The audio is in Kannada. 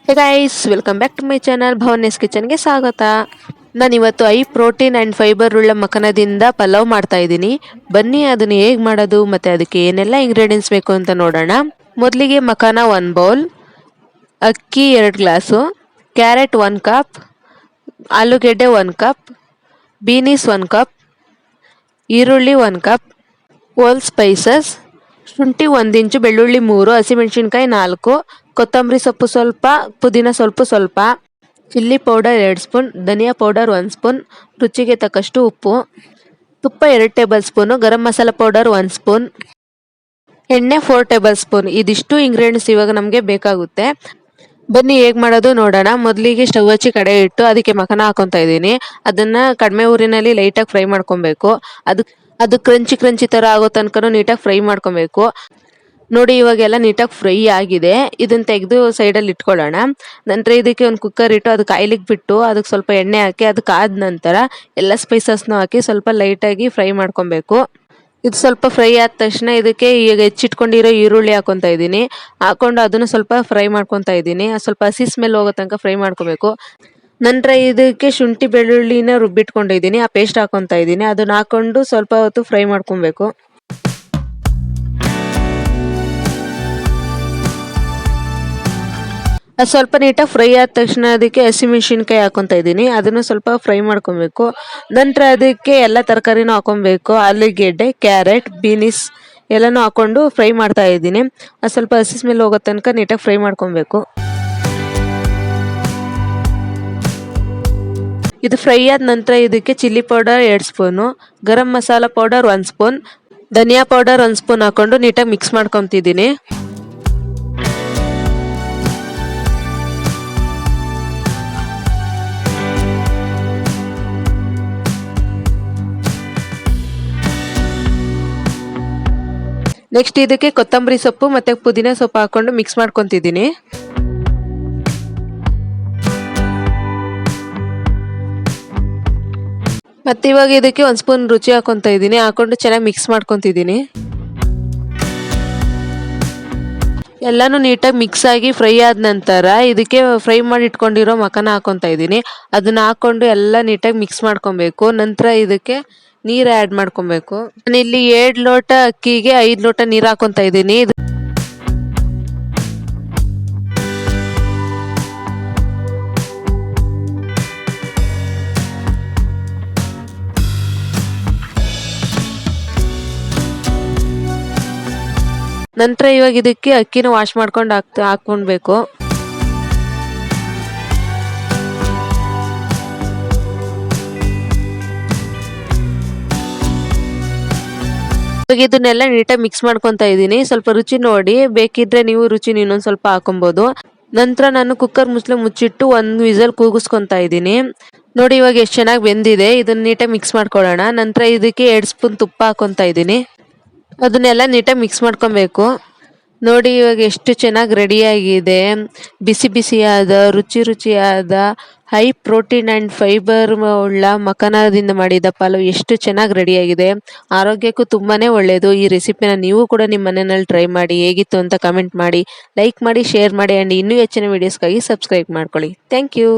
Hey guys, welcome back to my channel Bhavanes ಕಿಚನ್ಗೆ ಸ್ವಾಗತ. ನಾನು ಇವತ್ತು ಪ್ರೋಟೀನ್ ಆ್ಯಂಡ್ ಫೈಬರ್ ಉಳ್ಳ ಮಖನದಿಂದ ಪಲಾವ್ ಮಾಡ್ತಾ ಇದ್ದೀನಿ. ಬನ್ನಿ ಅದನ್ನು ಹೇಗೆ ಮಾಡೋದು ಮತ್ತು ಅದಕ್ಕೆ ಏನೆಲ್ಲ ಇಂಗ್ರೀಡಿಯೆಂಟ್ಸ್ ಬೇಕು ಅಂತ ನೋಡೋಣ. ಮೊದಲಿಗೆ ಮಖಾನ 1 ಬೌಲ್, ಅಕ್ಕಿ 2 ಗ್ಲಾಸು, ಕ್ಯಾರೆಟ್ 1 ಕಪ್, ಆಲೂಗೆಡ್ಡೆ 1 ಕಪ್, ಬೀನೀಸ್ 1 ಕಪ್, ಈರುಳ್ಳಿ 1 ಕಪ್, ಹೋಲ್ ಸ್ಪೈಸಸ್, ಶುಂಠಿ 1 ಇಂಚು, ಬೆಳ್ಳುಳ್ಳಿ 3, ಹಸಿಮೆಣಸಿನ್ಕಾಯಿ 4, ಕೊತ್ತಂಬರಿ ಸೊಪ್ಪು ಸ್ವಲ್ಪ, ಪುದೀನ ಸ್ವಲ್ಪ, ಚಿಲ್ಲಿ ಪೌಡರ್ 2 ಸ್ಪೂನ್, ಧನಿಯಾ ಪೌಡರ್ 1 ಸ್ಪೂನ್, ರುಚಿಗೆ ತಕ್ಕಷ್ಟು ಉಪ್ಪು, ತುಪ್ಪ 2 table spoon, garam masala powder 1 spoon, ಎಣ್ಣೆ 4 ಟೇಬಲ್ ಸ್ಪೂನ್. ಇದಿಷ್ಟು ಇಂಗ್ರೀಡಿಯೆಂಟ್ಸ್ ಇವಾಗ ನಮಗೆ ಬೇಕಾಗುತ್ತೆ. ಬನ್ನಿ ಹೇಗೆ ಮಾಡೋದು ನೋಡೋಣ. ಮೊದಲಿಗೆ ಸ್ಟವ್ ಹಚ್ಚಿ ಕಡೆ ಇಟ್ಟು ಅದಕ್ಕೆ ಮಖನ ಹಾಕೊತಾ ಇದ್ದೀನಿ. ಅದನ್ನು ಕಡಿಮೆ ಊರಿನಲ್ಲಿ ಲೈಟಾಗಿ ಫ್ರೈ ಮಾಡ್ಕೊಬೇಕು. ಅದು ಕ್ರಂಚಿ ಥರ ಆಗೋ ತನಕ ನೀಟಾಗಿ ಫ್ರೈ ಮಾಡ್ಕೊಬೇಕು. ನೋಡಿ, ಇವಾಗೆಲ್ಲ ನೀಟಾಗಿ ಫ್ರೈ ಆಗಿದೆ. ಇದನ್ನು ತೆಗೆದು ಸೈಡಲ್ಲಿ ಇಟ್ಕೊಳ್ಳೋಣ. ನಂತರ ಇದಕ್ಕೆ ಒಂದು ಕುಕ್ಕರ್ ಇಟ್ಟು ಅದಕ್ಕೆ ಆಯಿಲಿಗೆ ಬಿಟ್ಟು ಅದಕ್ಕೆ ಸ್ವಲ್ಪ ಎಣ್ಣೆ ಹಾಕಿ ಅದಕ್ಕೆ ಆದ ನಂತರ ಎಲ್ಲ ಸ್ಪೈಸಸ್ನ ಹಾಕಿ ಸ್ವಲ್ಪ ಲೈಟಾಗಿ ಫ್ರೈ ಮಾಡ್ಕೊಬೇಕು. ಇದು ಸ್ವಲ್ಪ ಫ್ರೈ ಆದ ತಕ್ಷಣ ಇದಕ್ಕೆ ಈಗ ಹೆಚ್ಚಿಟ್ಕೊಂಡಿರೋ ಈರುಳ್ಳಿ ಹಾಕೊತಾ ಇದ್ದೀನಿ. ಹಾಕೊಂಡು ಅದನ್ನು ಸ್ವಲ್ಪ ಫ್ರೈ ಮಾಡ್ಕೊತಾ ಇದ್ದೀನಿ. ಸ್ವಲ್ಪ ಹಸಿ ಸ್ಮೆಲ್ ಹೋಗೋ ತನಕ ಫ್ರೈ ಮಾಡ್ಕೋಬೇಕು. ನಂತರ ಇದಕ್ಕೆ ಶುಂಠಿ ಬೆಳ್ಳುಳ್ಳಿನ ರುಬ್ಬಿಟ್ಕೊಂಡಿದ್ದೀನಿ, ಆ ಪೇಸ್ಟ್ ಹಾಕೊತಾ ಇದ್ದೀನಿ. ಅದನ್ನ ಹಾಕೊಂಡು ಸ್ವಲ್ಪ ಹೊತ್ತು ಫ್ರೈ ಮಾಡ್ಕೊಬೇಕು. ಅದು ಸ್ವಲ್ಪ ನೀಟಾಗಿ ಫ್ರೈ ಆದ ತಕ್ಷಣ ಅದಕ್ಕೆ ಹಸಿಮೆಣಸಿನ್ಕಾಯಿ ಹಾಕೊತಾ ಇದ್ದೀನಿ. ಅದನ್ನು ಸ್ವಲ್ಪ ಫ್ರೈ ಮಾಡ್ಕೊಬೇಕು. ನಂತರ ಅದಕ್ಕೆ ಎಲ್ಲ ತರಕಾರಿನೂ ಹಾಕೊಬೇಕು. ಆಲೂಗೆಡ್ಡೆ, ಕ್ಯಾರೆಟ್, ಬೀನೀಸ್ ಎಲ್ಲನೂ ಹಾಕೊಂಡು ಫ್ರೈ ಮಾಡ್ತಾ ಇದ್ದೀನಿ. ಅದು ಸ್ವಲ್ಪ ಹಸಿ ಸ್ಮೆಲ್ ಹೋಗೋ ತನಕ ನೀಟಾಗಿ ಫ್ರೈ ಮಾಡ್ಕೊಬೇಕು. ಇದು ಫ್ರೈ ಆದ ನಂತರ ಇದಕ್ಕೆ chilli powder 2 spoon, garam masala powder 1 spoon, ಧನಿಯಾ ಪೌಡರ್ 1 ಸ್ಪೂನ್ ಹಾಕೊಂಡು ನೀಟಾಗಿ ಮಿಕ್ಸ್ ಮಾಡ್ಕೊತಿದ್ದೀನಿ. ನೆಕ್ಸ್ಟ್ ಇದಕ್ಕೆ ಕೊತ್ತಂಬರಿ ಸೊಪ್ಪು ಮತ್ತು ಪುದೀನ ಸೊಪ್ಪು ಹಾಕೊಂಡು ಮಿಕ್ಸ್ ಮಾಡ್ಕೊತಿದ್ದೀನಿ. ಮತ್ತು ಇವಾಗ ಇದಕ್ಕೆ 1 ಸ್ಪೂನ್ ರುಚಿ ಹಾಕೊತಾ ಇದ್ದೀನಿ. ಹಾಕೊಂಡು ಚೆನ್ನಾಗಿ ಮಿಕ್ಸ್ ಮಾಡ್ಕೊತಿದ್ದೀನಿ. ಎಲ್ಲನೂ ನೀಟಾಗಿ ಮಿಕ್ಸ್ ಆಗಿ ಫ್ರೈ ಆದ ನಂತರ ಇದಕ್ಕೆ ಫ್ರೈ ಮಾಡಿ ಇಟ್ಕೊಂಡಿರೋ ಮಖನ ಹಾಕೊತಾ ಇದ್ದೀನಿ. ಅದನ್ನ ಹಾಕೊಂಡು ಎಲ್ಲ ನೀಟಾಗಿ ಮಿಕ್ಸ್ ಮಾಡ್ಕೊಬೇಕು. ನಂತರ ಇದಕ್ಕೆ ನೀರು ಆ್ಯಡ್ ಮಾಡ್ಕೊಬೇಕು. ನಾನು ಇಲ್ಲಿ 7 ಲೋಟ ಅಕ್ಕಿಗೆ 5 ಲೋಟ ನೀರು ಹಾಕೊತಾ ಇದ್ದೀನಿ. ನಂತರ ಇವಾಗ ಇದಕ್ಕೆ ಅಕ್ಕಿನ ವಾಶ್ ಮಾಡ್ಕೊಂಡು ಹಾಕೊಳ್ಬೇಕು. ಇವಾಗ ಇದನ್ನೆಲ್ಲ ನೀಟಾಗಿ ಮಿಕ್ಸ್ ಮಾಡ್ಕೊತಾ ಇದ್ದೀನಿ. ಸ್ವಲ್ಪ ರುಚಿ ನೋಡಿ, ಬೇಕಿದ್ರೆ ನೀವು ರುಚಿನ ಇನ್ನೊಂದು ಸ್ವಲ್ಪ ಹಾಕೊಬೋದು. ನಂತರ ನಾನು ಕುಕ್ಕರ್ ಮುಚ್ಚಿಟ್ಟು 1 ವಿಸಲ್ ಕೂಗಿಸ್ಕೊತಾ ಇದ್ದೀನಿ. ನೋಡಿ ಇವಾಗ ಎಷ್ಟು ಚೆನ್ನಾಗಿ ಬೆಂದಿದೆ. ಇದನ್ನ ನೀಟಾಗಿ ಮಿಕ್ಸ್ ಮಾಡ್ಕೊಳ್ಳೋಣ. ನಂತರ ಇದಕ್ಕೆ 2 ಸ್ಪೂನ್ ತುಪ್ಪ ಹಾಕೊತಾ ಇದ್ದೀನಿ. ಅದನ್ನೆಲ್ಲ ನೀಟಾಗಿ ಮಿಕ್ಸ್ ಮಾಡ್ಕೊಬೇಕು. ನೋಡಿ ಇವಾಗ ಎಷ್ಟು ಚೆನ್ನಾಗಿ ರೆಡಿಯಾಗಿದೆ. ಬಿಸಿಯಾದ ರುಚಿಯಾದ ಹೈ ಪ್ರೋಟೀನ್ ಆ್ಯಂಡ್ ಫೈಬರ್ ಉಳ್ಳ ಮಖನದಿಂದ ಮಾಡಿದ ಪಲಾವ್ ಎಷ್ಟು ಚೆನ್ನಾಗಿ ರೆಡಿಯಾಗಿದೆ. ಆರೋಗ್ಯಕ್ಕೂ ತುಂಬಾ ಒಳ್ಳೆಯದು. ಈ ರೆಸಿಪಿನ ನೀವು ಕೂಡ ನಿಮ್ಮ ಮನೆಯಲ್ಲಿ ಟ್ರೈ ಮಾಡಿ. ಹೇಗಿತ್ತು ಅಂತ ಕಮೆಂಟ್ ಮಾಡಿ, ಲೈಕ್ ಮಾಡಿ, ಶೇರ್ ಮಾಡಿ ಆ್ಯಂಡ್ ಇನ್ನೂ ಹೆಚ್ಚಿನ ವೀಡಿಯೋಸ್ಗಾಗಿ ಸಬ್ಸ್ಕ್ರೈಬ್ ಮಾಡ್ಕೊಳ್ಳಿ. Thank you.